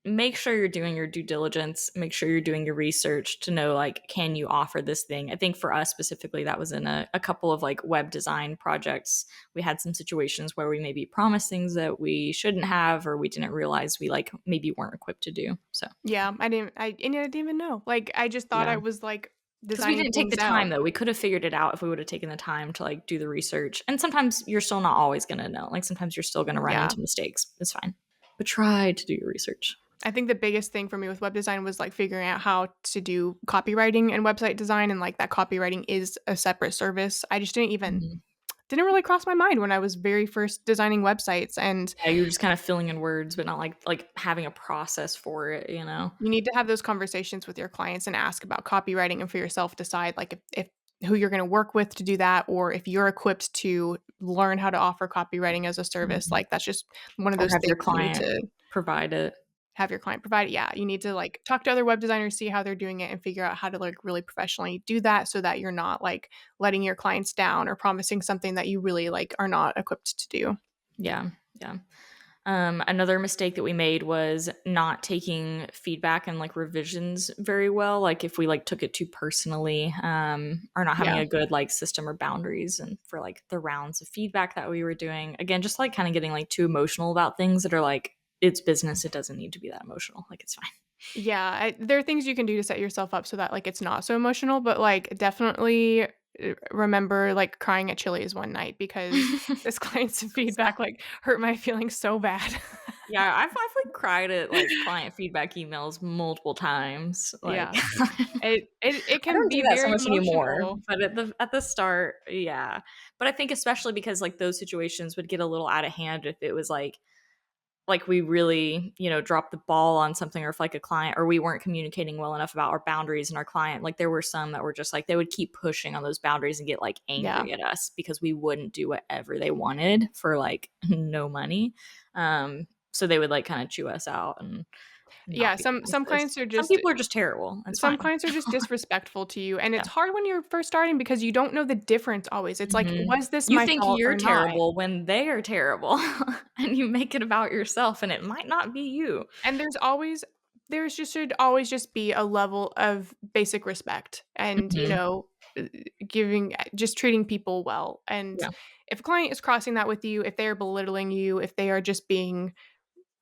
Speaker 1: make sure you're doing your due diligence, make sure you're doing your research to know like, can you offer this thing? I think for us specifically, that was in a couple of like web design projects. We had some situations where we maybe promised things that we shouldn't have, or we didn't realize we like maybe weren't equipped to do. So
Speaker 2: Yeah, I didn't even know. Like, I just thought
Speaker 1: yeah.
Speaker 2: I was, like,
Speaker 1: Because we
Speaker 2: designing
Speaker 1: didn't take the
Speaker 2: things
Speaker 1: time
Speaker 2: out.
Speaker 1: though. We could have figured it out if we would have taken the time to like do the research. And sometimes you're still not always gonna know. Like sometimes you're still gonna run
Speaker 2: Yeah.
Speaker 1: into mistakes. It's fine. But try to do your research.
Speaker 2: I think the biggest thing for me with web design was, like, figuring out how to do copywriting and website design, and, like, that copywriting is a separate service. I just
Speaker 1: Mhm.
Speaker 2: didn't really cross my mind when I was very first designing websites, and
Speaker 1: Yeah, you're just kind of filling in words, but not like having a process for it, you know?
Speaker 2: you need to have those conversations with your clients and ask about copywriting and for yourself decide, like, if who you're gonna work with to do that, or if you're equipped to learn how to offer copywriting as a service.
Speaker 1: Mhm.
Speaker 2: Like, that's just one of
Speaker 1: Or
Speaker 2: those
Speaker 1: have
Speaker 2: things
Speaker 1: your
Speaker 2: you need
Speaker 1: client
Speaker 2: to
Speaker 1: provide it.
Speaker 2: have your client provide. Yeah, you need to, like, talk to other web designers, see how they're doing it, and figure out how to, like, really professionally do that so that you're not, like, letting your clients down or promising something that you really, like, are not equipped to do.
Speaker 1: Yeah. Yeah. Another mistake that we made was not taking feedback and like revisions very well. Like if we like took it too personally, or not having
Speaker 2: Yeah.
Speaker 1: a good like system or boundaries and for like the rounds of feedback that we were doing. Again, just like kind of getting like too emotional about things that are like, it's business. It doesn't need to be that emotional. Like it's fine.
Speaker 2: Yeah, there are things you can do to set yourself up so that, like, it's not so emotional, but, like, definitely, remember, like, crying at Chili's one night because this client's feedback, like, hurt my feelings so bad.
Speaker 1: Yeah, I've like cried at like client feedback emails multiple times. Like
Speaker 2: Yeah. It
Speaker 1: I
Speaker 2: can
Speaker 1: don't do
Speaker 2: be
Speaker 1: that so
Speaker 2: very
Speaker 1: much anymore,
Speaker 2: emotional.
Speaker 1: but at the start, yeah. But I think especially because like those situations would get a little out of hand if it was like we really, dropped the ball on something, or if like a client, or we weren't communicating well enough about our boundaries and our client. Like there were some that were just like they would keep pushing on those boundaries and get like
Speaker 2: Yeah.
Speaker 1: angry at us because we wouldn't do whatever they wanted for like no money. So they would like kind of chew us out and not
Speaker 2: Yeah,
Speaker 1: be
Speaker 2: some
Speaker 1: nice
Speaker 2: some
Speaker 1: to us.
Speaker 2: clients are
Speaker 1: Some
Speaker 2: just
Speaker 1: people are just terrible. It's
Speaker 2: some
Speaker 1: fine.
Speaker 2: clients are just disrespectful to you, and it's
Speaker 1: Yeah.
Speaker 2: hard when you're first starting because you don't know the difference always. It's like,
Speaker 1: Mhm.
Speaker 2: "Was this
Speaker 1: You
Speaker 2: my
Speaker 1: think
Speaker 2: fault
Speaker 1: you're
Speaker 2: or not?"
Speaker 1: terrible when they are terrible, and you make it about yourself, and it might not be you.
Speaker 2: And there's just should always just be a level of basic respect and,
Speaker 1: Mhm.
Speaker 2: uh, giving just treating people well, and
Speaker 1: Yeah.
Speaker 2: if a client is crossing that with you, if they're belittling you, if they are just being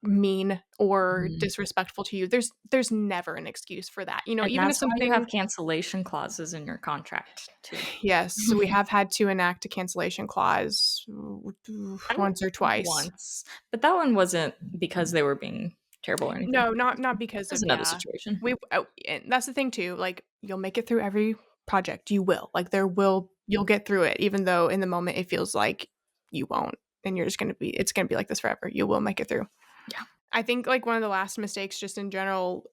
Speaker 2: mean or
Speaker 1: Mhm.
Speaker 2: disrespectful to you, there's never an excuse for that,
Speaker 1: And
Speaker 2: even if
Speaker 1: that's why you have
Speaker 2: something.
Speaker 1: cancellation clauses in your contract too.
Speaker 2: Yes, we have had to enact a cancellation clause
Speaker 1: I don't
Speaker 2: once or twice.
Speaker 1: once, but that one wasn't because they were being terrible or anything.
Speaker 2: No,
Speaker 1: It
Speaker 2: not because
Speaker 1: was
Speaker 2: of
Speaker 1: another
Speaker 2: yeah.
Speaker 1: situation.
Speaker 2: We oh, and that's the thing too, like, you'll make it through every project, you will. Like, you'll get through it even though in the moment it feels like you won't, and it's gonna be like this forever. You will make it through.
Speaker 1: Yeah.
Speaker 2: I think, like, one of the last mistakes just in general,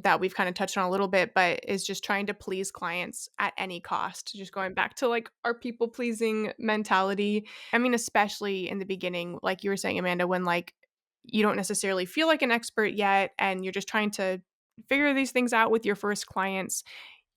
Speaker 2: that we've kinda touched on a little bit, but is just trying to please clients at any cost. Just going back to, like, our people pleasing mentality. I mean, especially in the beginning, like you were saying, Amanda, when, like, you don't necessarily feel like an expert yet, and you're just trying to figure these things out with your first clients,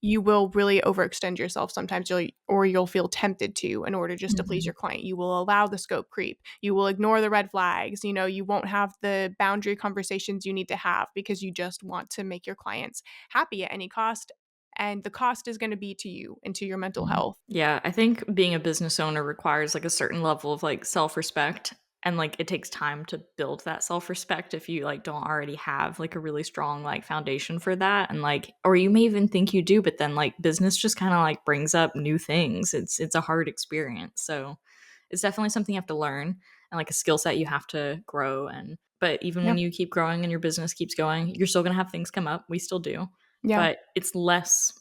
Speaker 2: you will really overextend yourself sometimes you'll feel tempted to in order just to please
Speaker 1: Mhm.
Speaker 2: your client. You will allow the scope creep. You will ignore the red flags. You won't have the boundary conversations you need to have because you just want to make your clients happy at any cost. And the cost is going to be to you and to your mental
Speaker 1: Mhm.
Speaker 2: health.
Speaker 1: Yeah, I think being a business owner requires like a certain level of like self-respect, and like it takes time to build that self-respect if you like don't already have like a really strong like foundation for that, and like or you may even think you do, but then like business just kind of like brings up new things. It's a hard experience. So it's definitely something you have to learn and like a skill set you have to grow, and but even
Speaker 2: Yeah.
Speaker 1: when you keep growing and your business keeps going, you're still going to have things come up. We still do.
Speaker 2: Yeah.
Speaker 1: But it's less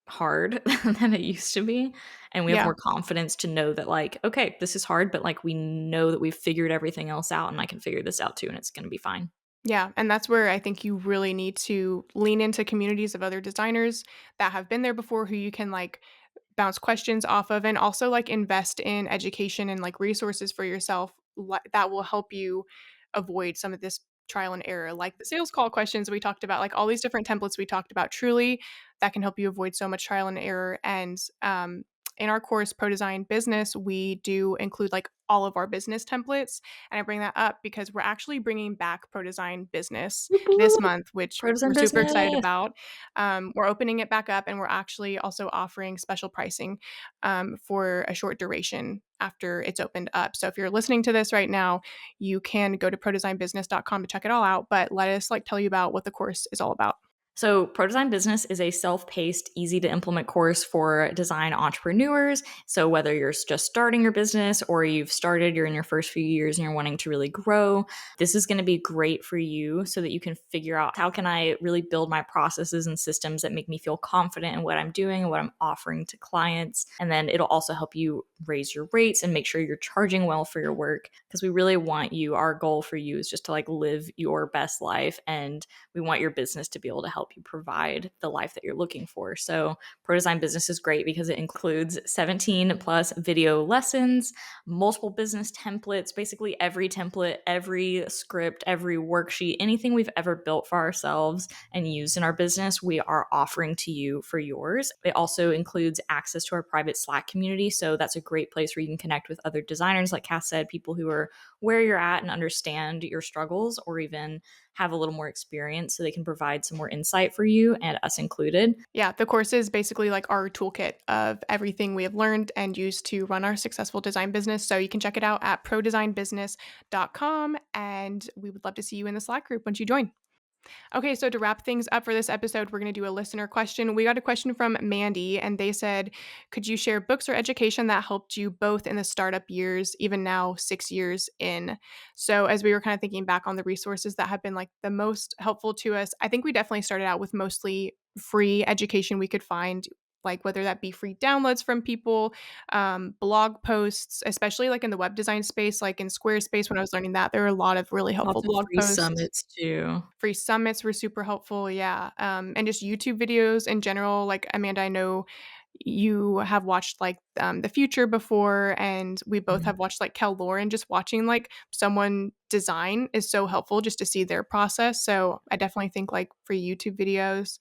Speaker 1: hard than it used to be, and we have
Speaker 2: Yeah.
Speaker 1: more confidence to know that like okay, this is hard, but like we know that we've figured everything else out, and I can figure this out too, and it's going to be fine.
Speaker 2: Yeah, and that's where I think you really need to lean into communities of other designers that have been there before who you can like bounce questions off of, and also like invest in education and like resources for yourself that will help you avoid some of this trial and error, like the sales call questions we talked about, like all these different templates we talked about. Truly, that can help you avoid so much trial and error. And in our course, Pro Design Business, we do include like all of our business templates. And I bring that up because we're actually bringing back Pro Design Business
Speaker 1: Whoop,
Speaker 2: this
Speaker 1: whoop.
Speaker 2: month, which we're
Speaker 1: Partisan
Speaker 2: super excited
Speaker 1: business.
Speaker 2: about. We're opening it back up, and we're actually also offering special pricing for a short duration after it's opened up. So if you're listening to this right now, you can go to prodesignbusiness.com to check it all out. But let us like tell you about what the course is all about.
Speaker 1: So, Pro Design Business is a self paced, easy to implement course for design entrepreneurs. So, whether you're just starting your business or you've started, you're in your first few years and you're wanting to really grow, this is going to be great for you so that you can figure out how can I really build my processes and systems that make me feel confident in what I'm doing and what I'm offering to clients. And then it'll also help you raise your rates and make sure you're charging well for your work, because we really want you, our goal for you is just to like live your best life, and we want your business to be able to help help you provide the life that you're looking for. So Pro Design Business is great because it includes 17 plus video lessons, multiple business templates, basically every template, every script, every worksheet, anything we've ever built for ourselves and used in our business, we are offering to you for yours. It also includes access to our private Slack community. So that's a great place where you can connect with other designers, like Cass said, people who are where you're at and understand your struggles, or even have a little more experience so they can provide some more insight for you, and us included.
Speaker 2: Yeah, the course is basically like our toolkit of everything we have learned and used to run our successful design business. So you can check it out at prodesignbusiness.com, and we would love to see you in the Slack group once you join. Okay, so to wrap things up for this episode, we're going to do a listener question. We got a question from Mandy, and they said, could you share books or education that helped you both in the startup years, even now 6 years in? So, as we were kind of thinking back on the resources that have been like the most helpful to us, I think we definitely started out with mostly free education we could find. Like whether that be free downloads from people, blog posts, especially like in the web design space, like in Squarespace, when I was learning that, there are a lot of really helpful
Speaker 1: Lots of
Speaker 2: blog
Speaker 1: free
Speaker 2: posts.
Speaker 1: summits too.
Speaker 2: Free summits were super helpful, yeah, and just YouTube videos in general, like, Amanda, I know you have watched, like, The Future before, and we both
Speaker 1: Mhm.
Speaker 2: have watched, like, Kel Lauren. Just watching, like, someone design is so helpful just to see their process, so I definitely think, like, free YouTube videos.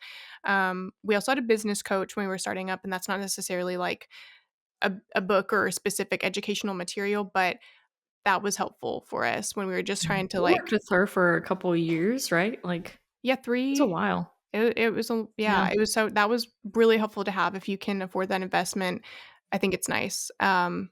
Speaker 2: We also had a business coach when we were starting up, and that's not necessarily, like, a book or a specific educational material, but that was helpful for us when we were just
Speaker 1: Mhm.
Speaker 2: trying to,
Speaker 1: We worked
Speaker 2: like.
Speaker 1: with her for a couple of years, right? Like,
Speaker 2: Yeah,
Speaker 1: it's a
Speaker 2: 3.
Speaker 1: while.
Speaker 2: It was a
Speaker 1: Yeah.
Speaker 2: yeah, it was so that was really helpful to have if you can afford that investment. I think it's nice, and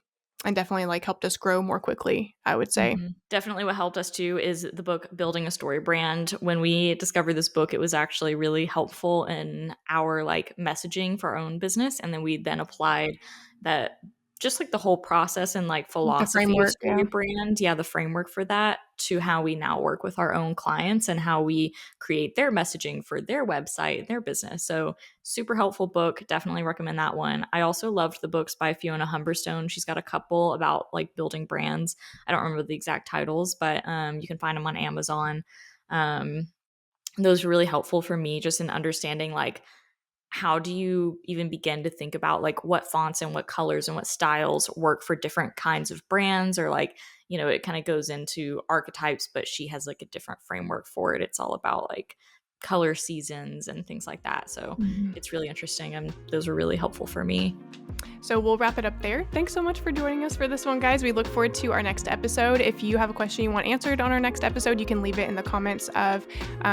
Speaker 2: definitely, like, helped us grow more quickly, I would say.
Speaker 1: Mhm. Definitely what helped us too is the book Building a Story Brand. When we discovered this book, it was actually really helpful in our like messaging for our own business. And then we then applied that, just like the whole process and like
Speaker 2: The
Speaker 1: philosophy of
Speaker 2: framework,
Speaker 1: story
Speaker 2: yeah.
Speaker 1: brand, yeah, the framework for that, to how we now work with our own clients and how we create their messaging for their website, their business. So super helpful book. Definitely recommend that one. I also loved the books by Fiona Humberstone. She's got a couple about like building brands. I don't remember the exact titles, but you can find them on Amazon. Um, those were really helpful for me just in understanding like how do you even begin to think about like what fonts and what colors and what styles work for different kinds of brands, or like, it kind of goes into archetypes, but she has like a different framework for it. It's all about like color seasons and things like that. So
Speaker 2: Mhm.
Speaker 1: it's really interesting, and those were really helpful for me.
Speaker 2: So we'll wrap it up there. Thanks so much for joining us for this one, guys. We look forward to our next episode. If you have a question you want answered on our next episode, you can leave it in the comments of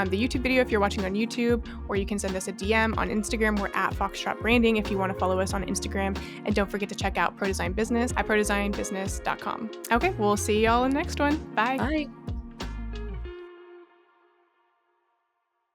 Speaker 2: the YouTube video if you're watching on YouTube, or you can send us a DM on Instagram. We're at Foxtrot Branding if you want to follow us on Instagram. And don't forget to check out Pro Design Business at prodesignbusiness.com. Okay, we'll see y'all in the next one. Bye.
Speaker 1: Bye.